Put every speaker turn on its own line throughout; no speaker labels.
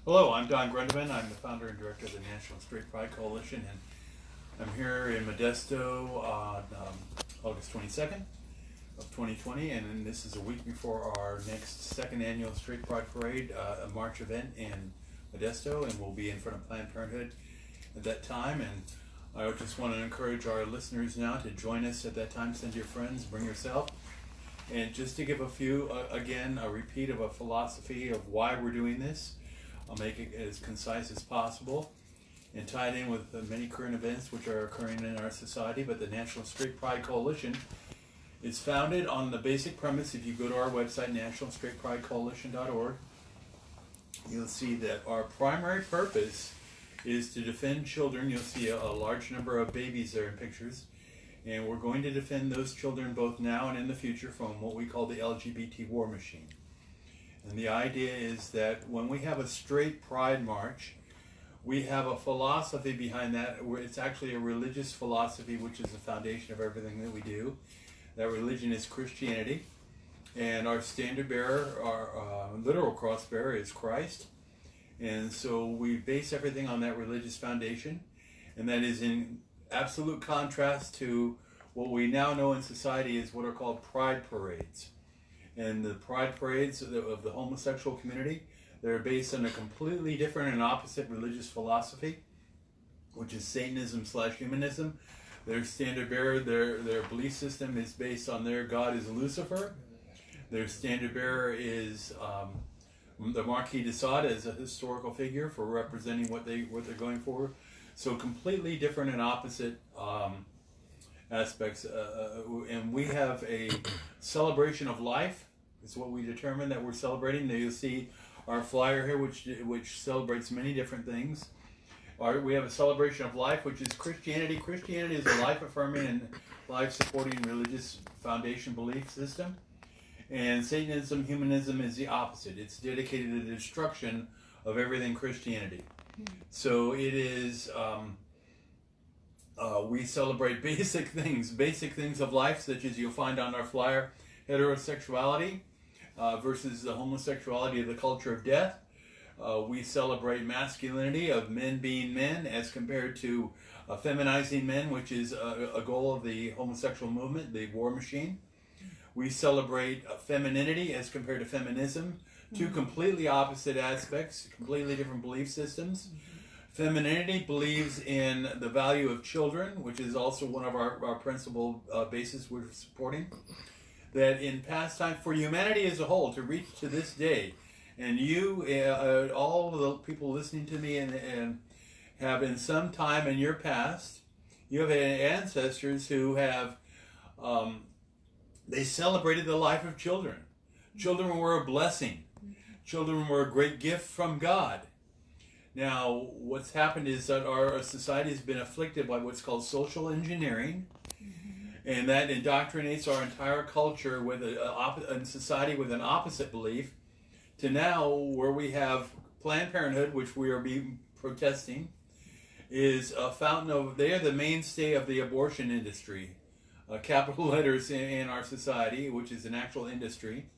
Hello, I'm Don Grundmann. I'm the founder and director of the National Straight Pride Coalition, and I'm here in Modesto on August 22nd of 2020, and this is a week before our next second annual Straight Pride Parade, a March event in Modesto, and we'll be in front of Planned Parenthood at that time. And I just want to encourage our listeners now to join us at that time. Send your friends, bring yourself. And just to give a few, again, a repeat of a philosophy of why we're doing this. I'll make it as concise as possible and tie it in with the many current events which are occurring in our society. But the National Straight Pride Coalition is founded on the basic premise. If you go to our website, nationalstraightpridecoalition.org, you'll see that our primary purpose is to defend children. You'll see a large number of babies there in pictures. And we're going to defend those children both now and in the future from what we call the LGBT war machine. And the idea is that when we have a straight pride march, we have a philosophy behind that. Where it's actually a religious philosophy, which is the foundation of everything that we do. That religion is Christianity. And our standard bearer, our literal cross bearer, is Christ. And so we base everything on that religious foundation. And that is in absolute contrast to what we now know in society is what are called pride parades. And the pride parades of the homosexual community, they're based on a completely different and opposite religious philosophy, which is Satanism/humanism. Their standard bearer, their belief system is based on their God is Lucifer. Their standard bearer is the Marquis de Sade as a historical figure for representing what they're going for. So completely different and opposite aspects, and we have a celebration of life. Is what we determine that we're celebrating. Now you'll see our flyer here, which celebrates many different things. We have a celebration of life, which is Christianity. Christianity is a life-affirming and life-supporting religious foundation belief system. And Satanism, humanism is the opposite. It's dedicated to the destruction of everything Christianity. So it is, we celebrate basic things of life, such as you'll find on our flyer, heterosexuality versus the homosexuality of the culture of death. We celebrate masculinity of men being men as compared to feminizing men, which is a goal of the homosexual movement, the war machine. We celebrate femininity as compared to feminism, two completely opposite aspects, completely different belief systems. Femininity believes in the value of children, which is also one of our principal bases we're supporting. That in past time, for humanity as a whole, to reach to this day, and you, all the people listening to me and have in some time in your past, you have ancestors who have, they celebrated the life of children. Children were a blessing. Children were a great gift from God. Now, what's happened is that our society has been afflicted by what's called social engineering, and that indoctrinates our entire culture with a society with an opposite belief, to now where we have Planned Parenthood, which we are protesting, is a fountain of, they are the mainstay of the abortion industry, capital letters in our society, which is an actual industry.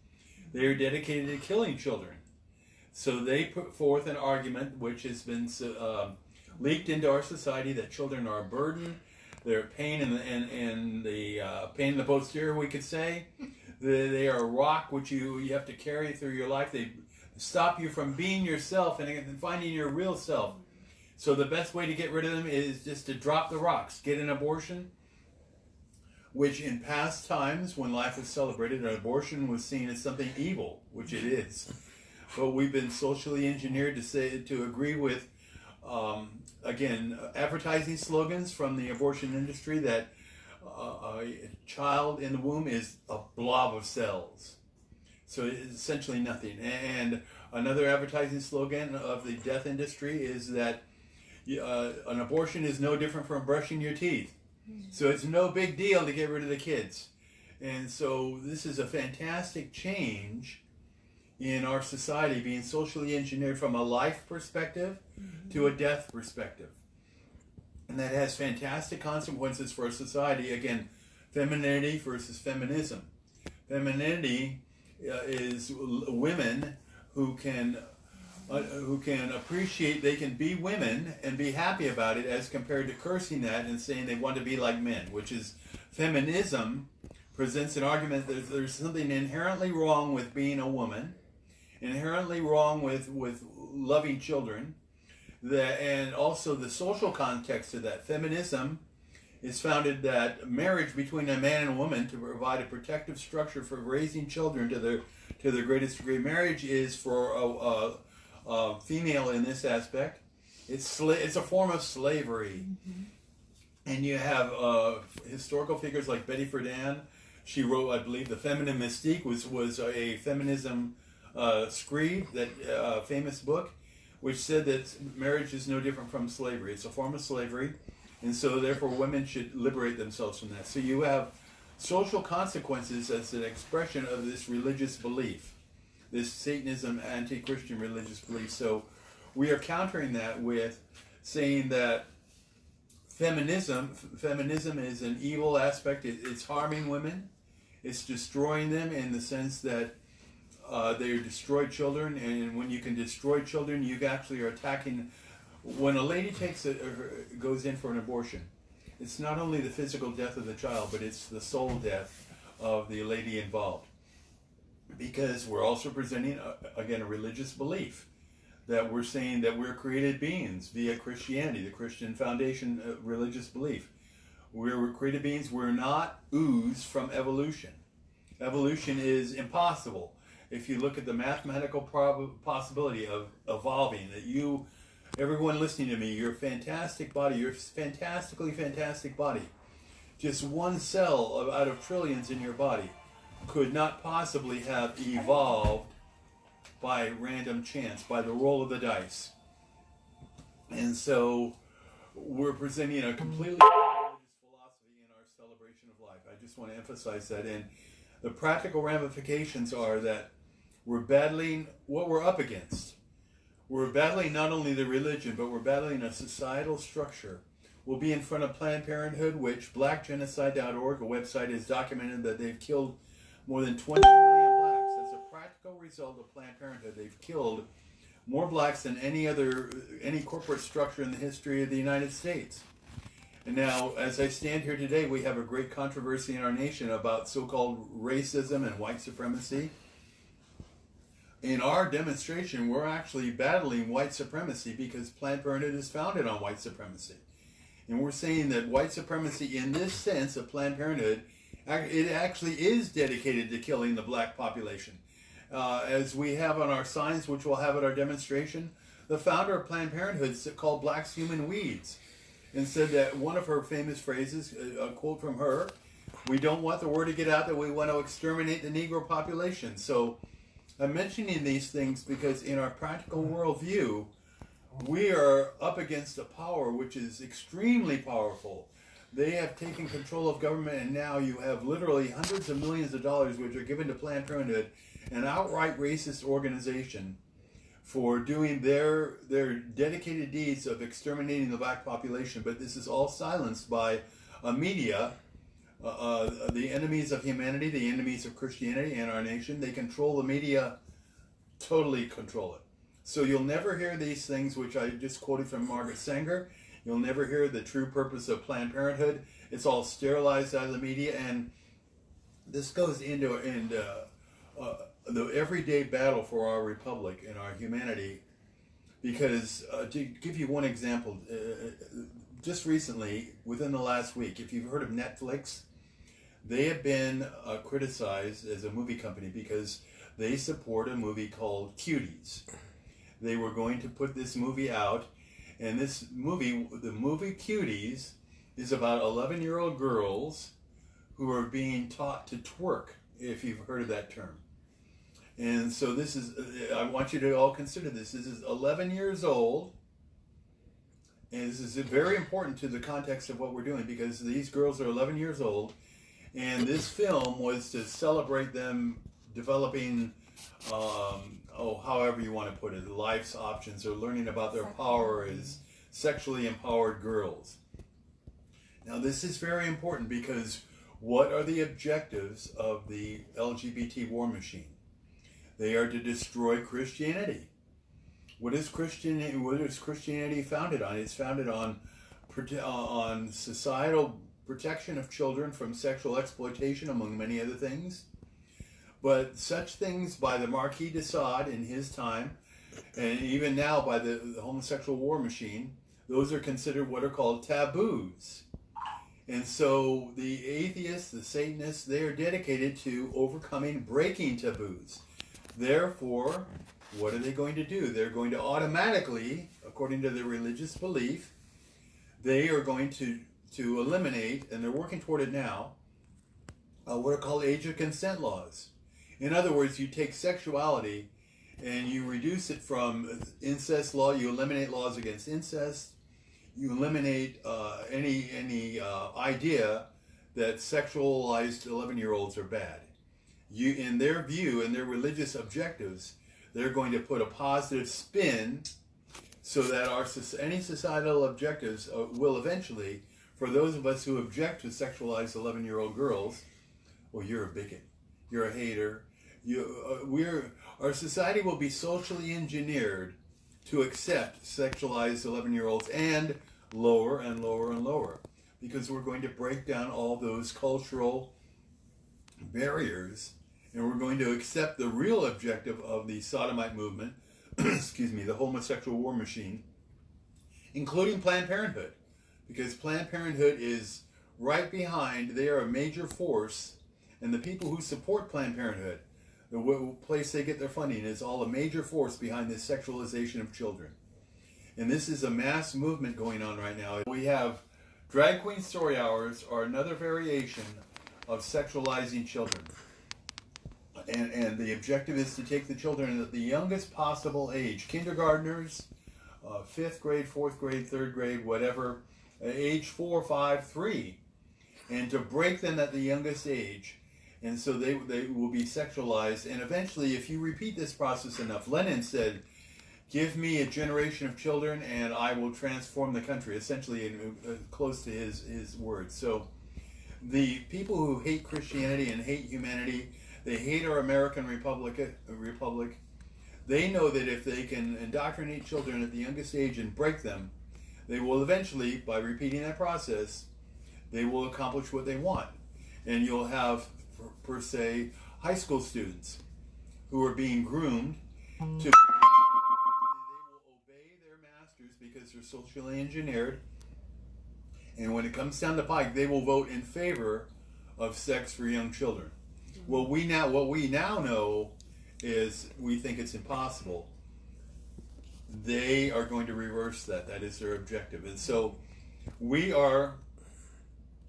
They are dedicated to killing children. So they put forth an argument which has been leaked into our society that children are a burden, they're a pain in the posterior, we could say. They are a rock which you have to carry through your life. They stop you from being yourself and finding your real self. So the best way to get rid of them is just to drop the rocks, get an abortion, which in past times when life was celebrated, an abortion was seen as something evil, which it is. But we've been socially engineered to agree with, again, advertising slogans from the abortion industry that a child in the womb is a blob of cells. So it's essentially nothing. And another advertising slogan of the death industry is that an abortion is no different from brushing your teeth. So it's no big deal to get rid of the kids. And so this is a fantastic change in our society, being socially engineered from a life perspective to a death perspective. And that has fantastic consequences for our society. Again, femininity versus feminism. Femininity is women who can who can appreciate they can be women and be happy about it, as compared to cursing that and saying they want to be like men, which is feminism presents an argument that there's something inherently wrong with being a woman, inherently wrong with loving children, that, and also the social context of that. Feminism is founded that marriage between a man and a woman to provide a protective structure for raising children to their greatest degree. Marriage is for a female in this aspect. It's a form of slavery. Mm-hmm. And you have historical figures like Betty Friedan. She wrote, I believe, The Feminine Mystique was a feminism screed, that famous book, which said that marriage is no different from slavery. It's a form of slavery, and so therefore women should liberate themselves from that. So you have social consequences as an expression of this religious belief, this Satanism, anti-Christian religious belief. So we are countering that with saying that feminism is an evil aspect. It's harming women. It's destroying them in the sense that they destroy children, and when you can destroy children, you actually are attacking. When a lady goes in for an abortion, it's not only the physical death of the child, but it's the soul death of the lady involved. Because we're also presenting, again, a religious belief that we're saying that we're created beings via Christianity, the Christian foundation religious belief. We're created beings. We're not oozed from evolution. Evolution is impossible. If you look at the mathematical possibility of evolving, that everyone listening to me, your fantastic body, your fantastically fantastic body, just one cell out of trillions in your body could not possibly have evolved by random chance, by the roll of the dice. And so we're presenting a completely religious philosophy in our celebration of life. I just want to emphasize that. And the practical ramifications are that we're battling what we're up against. We're battling not only the religion, but we're battling a societal structure. We'll be in front of Planned Parenthood, which blackgenocide.org, a website, has documented that they've killed more than 20 million blacks. That's a practical result of Planned Parenthood. They've killed more blacks than any corporate structure in the history of the United States. And now, as I stand here today, we have a great controversy in our nation about so-called racism and white supremacy. In our demonstration, we're actually battling white supremacy because Planned Parenthood is founded on white supremacy. And we're saying that white supremacy, in this sense of Planned Parenthood, it actually is dedicated to killing the black population. As we have on our signs, which we'll have at our demonstration, the founder of Planned Parenthood called blacks human weeds, and said that one of her famous phrases, a quote from her, "We don't want the word to get out that we want to exterminate the Negro population." So I'm mentioning these things because in our practical worldview, we are up against a power which is extremely powerful. They have taken control of government, and now you have literally hundreds of millions of dollars which are given to Planned Parenthood, an outright racist organization, for doing their dedicated deeds of exterminating the black population. But this is all silenced by a media, the enemies of humanity, the enemies of Christianity and our nation. They control the media, totally control it. So you'll never hear these things which I just quoted from Margaret Sanger. You'll never hear the true purpose of Planned Parenthood. It's all sterilized out of the media, and this goes into the everyday battle for our republic and our humanity. Because to give you one example, just recently, within the last week, if you've heard of Netflix, they have been criticized as a movie company because they support a movie called Cuties. They were going to put this movie out, and this movie, the movie Cuties, is about 11-year-old girls who are being taught to twerk, if you've heard of that term. And so this is, I want you to all consider this. This is 11 years old, and this is very important to the context of what we're doing, because these girls are 11 years old, and this film was to celebrate them developing, however you want to put it, life's options, or learning about their power as sexually empowered girls. Now this is very important, because what are the objectives of the LGBT war machine? They are to destroy Christianity. What is Christianity founded on? It's founded on societal protection of children from sexual exploitation, among many other things. But such things by the Marquis de Sade in his time, and even now by the homosexual war machine, those are considered what are called taboos. And so the atheists, the Satanists, they are dedicated to overcoming, breaking taboos. Therefore, what are they going to do? They're going to automatically, according to their religious belief, they are going to eliminate, and they're working toward it now, what are called age of consent laws. In other words, you take sexuality and you reduce it from incest law, you eliminate laws against incest, you eliminate any idea that sexualized 11-year-olds are bad. In their view and their religious objectives, they're going to put a positive spin so that any societal objectives will eventually, for those of us who object to sexualized 11-year-old girls, well, you're a bigot, you're a hater. Our society will be socially engineered to accept sexualized 11-year-olds and lower and lower and lower, because we're going to break down all those cultural barriers, and we're going to accept the real objective of the sodomite movement, excuse me, the homosexual war machine, including Planned Parenthood, because Planned Parenthood is right behind. They are a major force, and the people who support Planned Parenthood, the place they get their funding, is all a major force behind this sexualization of children. And this is a mass movement going on right now. We have drag queen story hours are another variation of sexualizing children. And the objective is to take the children at the youngest possible age, kindergartners, 5th grade, 4th grade, 3rd grade, whatever, age 4, 5, 3, and to break them at the youngest age. And so they will be sexualized. And eventually, if you repeat this process enough, Lenin said, give me a generation of children and I will transform the country, essentially close to his words. So the people who hate Christianity and hate humanity, they hate our American republic. They know that if they can indoctrinate children at the youngest age and break them, they will eventually, by repeating that process, they will accomplish what they want. And you'll have, per se, high school students who are being groomed to... They will obey their masters because they're socially engineered. And when it comes down to pike, they will vote in favor of sex for young children. What we now know is we think it's impossible. They are going to reverse that. That is their objective. And so we are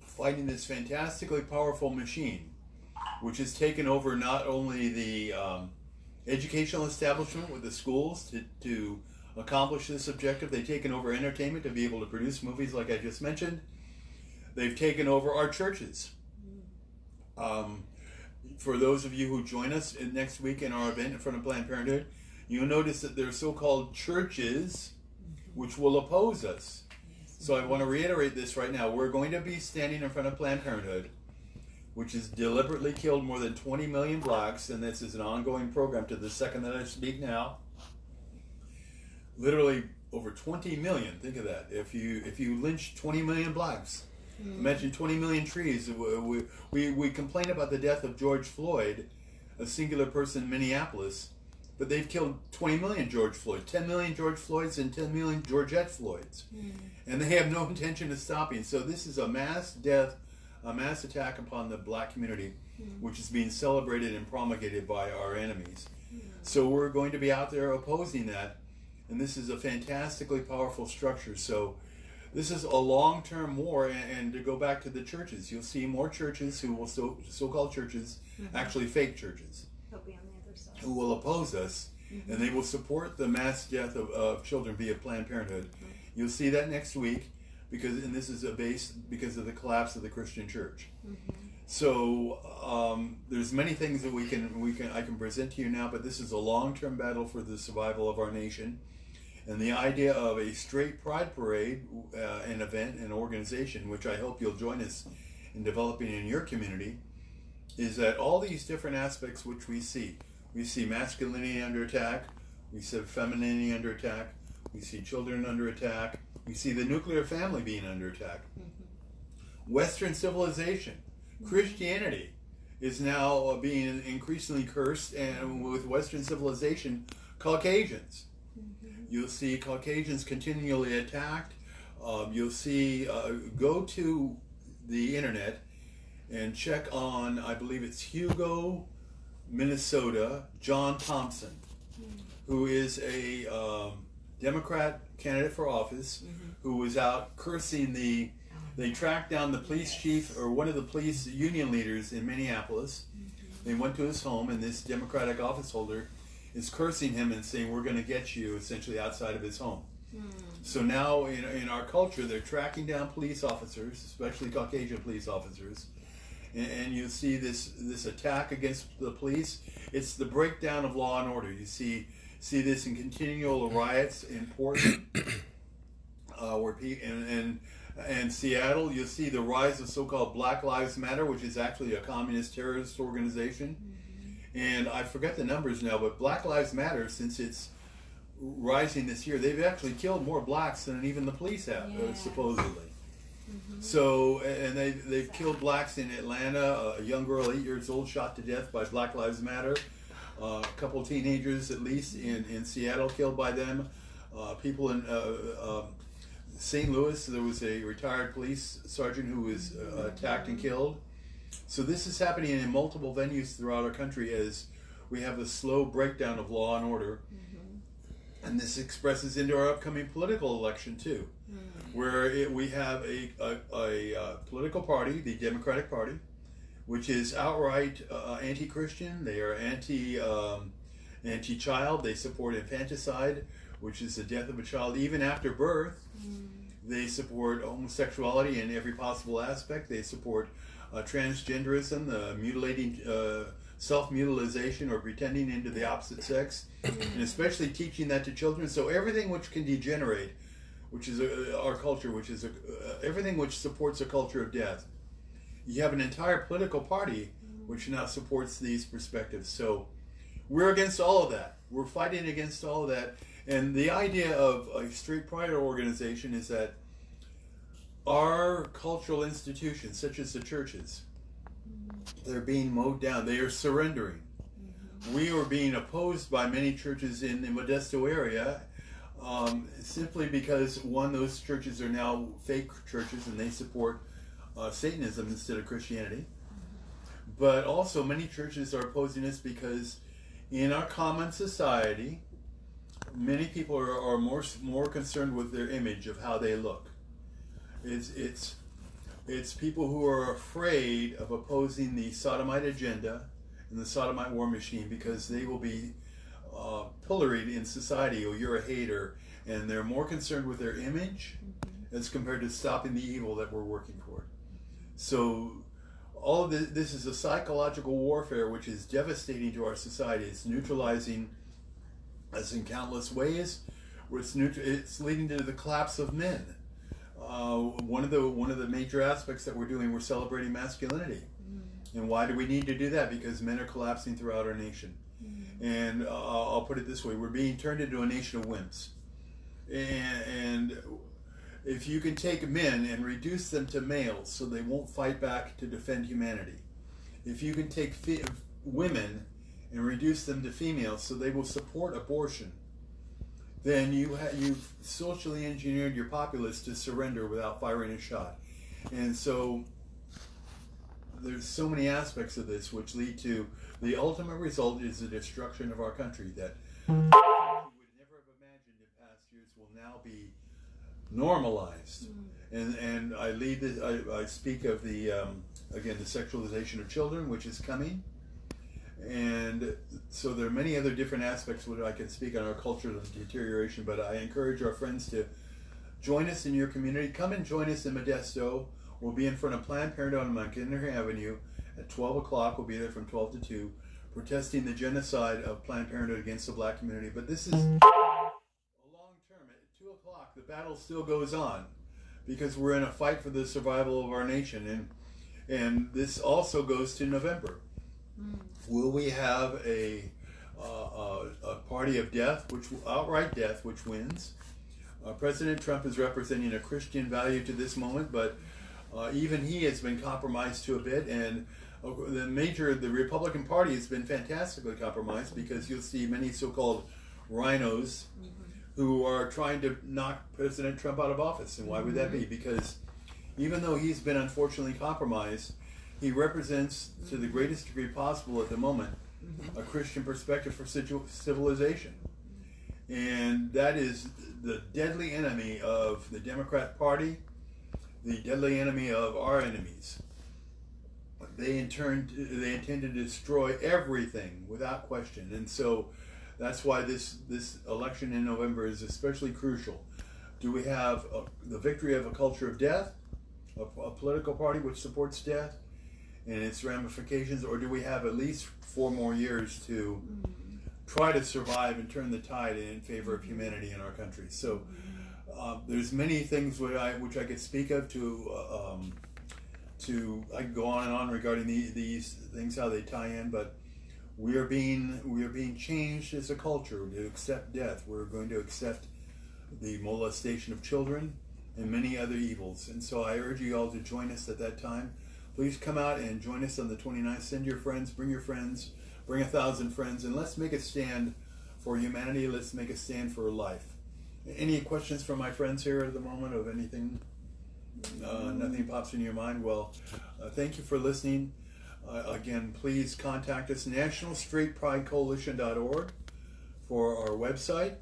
fighting this fantastically powerful machine, which has taken over not only the educational establishment with the schools to accomplish this objective. They've taken over entertainment to be able to produce movies like I just mentioned. They've taken over our churches. For those of you who join us next week in our event in front of Planned Parenthood, you'll notice that there are so-called churches which will oppose us. So I want to reiterate this right now. We're going to be standing in front of Planned Parenthood, which has deliberately killed more than 20 million blacks, and this is an ongoing program to the second that I speak now. Literally over 20 million. Think of that. If you lynch 20 million blacks, imagine 20 million trees. We complain about the death of George Floyd, a singular person in Minneapolis, but they've killed 20 million George Floyd, 10 million George Floyds, and 10 million Georgette Floyds. And they have no intention of stopping. So this is a mass death, a mass attack upon the black community, which is being celebrated and promulgated by our enemies. So we're going to be out there opposing that. And this is a fantastically powerful structure. So this is a long-term war, and to go back to the churches, you'll see more churches who will so-called churches, actually fake churches,
He'll be on the other side.
who will oppose us, and they will support the mass death of children via Planned Parenthood. You'll see that next week, because this is because of the collapse of the Christian church. So there's many things that I can present to you now, but this is a long-term battle for the survival of our nation. And the idea of a straight pride parade, an event, an organization, which I hope you'll join us in developing in your community, is that all these different aspects which we see masculinity under attack, We see femininity under attack. We see children under attack. We see the nuclear family being under attack. Western civilization, Christianity, is now being increasingly cursed, and with Western civilization, Caucasians. You'll see Caucasians continually attacked. You'll see, go to the internet and check on, I believe it's Hugo, Minnesota, John Thompson, who is a Democrat candidate for office, who was out cursing they tracked down the police chief, or one of the police union leaders in Minneapolis. They went to his home, and this Democratic office holder is cursing him and saying, "We're going to get you," essentially outside of his home. So now in our culture, they're tracking down police officers, especially Caucasian police officers, and you see this attack against the police. It's the breakdown of law and order. You see this in continual riots in Portland, and Seattle. You'll see the rise of so-called Black Lives Matter, which is actually a communist terrorist organization. And I forget the numbers now, but Black Lives Matter, since it's rising this year, they've actually killed more blacks than even the police have, supposedly. So, and they've killed blacks in Atlanta. A young girl, 8 years old, shot to death by Black Lives Matter. A couple of teenagers, at least, in Seattle, killed by them. People in St. Louis, there was a retired police sergeant who was attacked and killed. So this is happening in multiple venues throughout our country as we have a slow breakdown of law and order. And this expresses into our upcoming political election too, where we have a political party, the Democratic Party, which is outright anti-Christian. They are anti-child. They support infanticide, which is the death of a child even after birth. They support homosexuality in every possible aspect. They support transgenderism, mutilating, self-mutilization, or pretending into the opposite sex, and especially teaching that to children. So everything which can degenerate, which is our culture, which is everything which supports a culture of death. You have an entire political party which now supports these perspectives. So we're against all of that. We're fighting against all of that. And the idea of a straight pride organization is that our cultural institutions, such as the churches, they're being mowed down. They are surrendering. We are being opposed by many churches in the Modesto area simply because, one, those churches are now fake churches and they support Satanism instead of Christianity. But also many churches are opposing us because in our common society, many people are more concerned with their image of how they look. It's people who are afraid of opposing the sodomite agenda and the sodomite war machine because they will be pilloried in society, or you're a hater, and they're more concerned with their image as compared to stopping the evil that we're working for. So all of this is a psychological warfare which is devastating to our society. It's neutralizing us in countless ways. It's leading to the collapse of men. One of the major aspects that we're doing, we're celebrating masculinity. And why do we need to do that? Because men are collapsing throughout our nation. And I'll put it this way, we're being turned into a nation of wimps. And if you can take men and reduce them to males so they won't fight back to defend humanity, if you can take women and reduce them to females so they will support abortion, then you've socially engineered your populace to surrender without firing a shot. And so there's so many aspects of this which lead to the ultimate result is the destruction of our country that we would never have imagined in past years will now be normalized. And I speak of the again, the sexualization of children, which is coming. And so there are many other different aspects which I can speak on our cultural deterioration, but I encourage our friends to join us in your community. Come and join us in Modesto. We'll be in front of Planned Parenthood on McHenry Avenue at 12 o'clock. We'll be there from 12 to 2, protesting the genocide of Planned Parenthood against the black community. But this is a long term. At 2 o'clock, the battle still goes on because we're in a fight for the survival of our nation. And this also goes to November. Will we have a a party of death, outright death, which wins. President Trump is representing a Christian value to this moment, but even he has been compromised to a bit, and the Republican Party has been fantastically compromised, because you'll see many so-called rhinos who are trying to knock President Trump out of office. And why would that be? Because even though he's been unfortunately compromised, he represents, to the greatest degree possible at the moment, a Christian perspective for civilization. And that is the deadly enemy of the Democrat Party, the deadly enemy of our enemies. They intend to destroy everything without question. And so that's why this election in November is especially crucial. Do we have the victory of a culture of death, a political party which supports death and its ramifications, or do we have at least 4 more years to try to survive and turn the tide in favor of humanity in our country? So there's many things which I could speak of I could go on and on regarding these things, how they tie in, but we are being changed as a culture to accept death. We're going to accept the molestation of children and many other evils. And so I urge you all to join us at that time. Please come out and join us on the 29th. Send your friends, bring 1,000 friends, and let's make a stand for humanity. Let's make a stand for life. Any questions from my friends here at the moment of anything? Nothing pops in your mind? Well, thank you for listening. Again, please contact us, nationalstraightpridecoalition.org, for our website.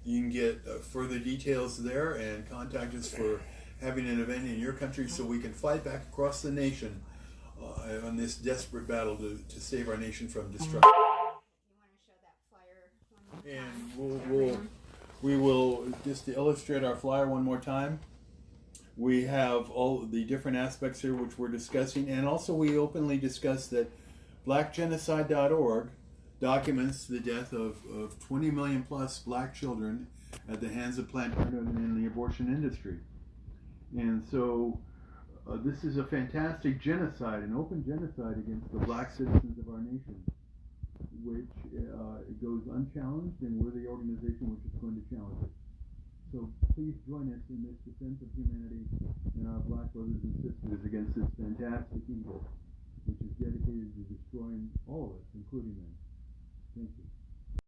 You can get further details there, and contact us for having an event in your country so we can fight back across the nation on this desperate battle to save our nation from destruction.
You want to show that flyer one more time?
And we will just to illustrate our flyer one more time. We have all the different aspects here which we're discussing, and also we openly discuss that blackgenocide.org documents the death of 20 million plus black children at the hands of Planned Parenthood and in the abortion industry. And so this is a fantastic genocide, an open genocide against the black citizens of our nation, which goes unchallenged, and we're the organization which is going to challenge it. So please join us in this defense of humanity and our black brothers and sisters against this fantastic evil, which is dedicated to destroying all of us, including them. Thank you.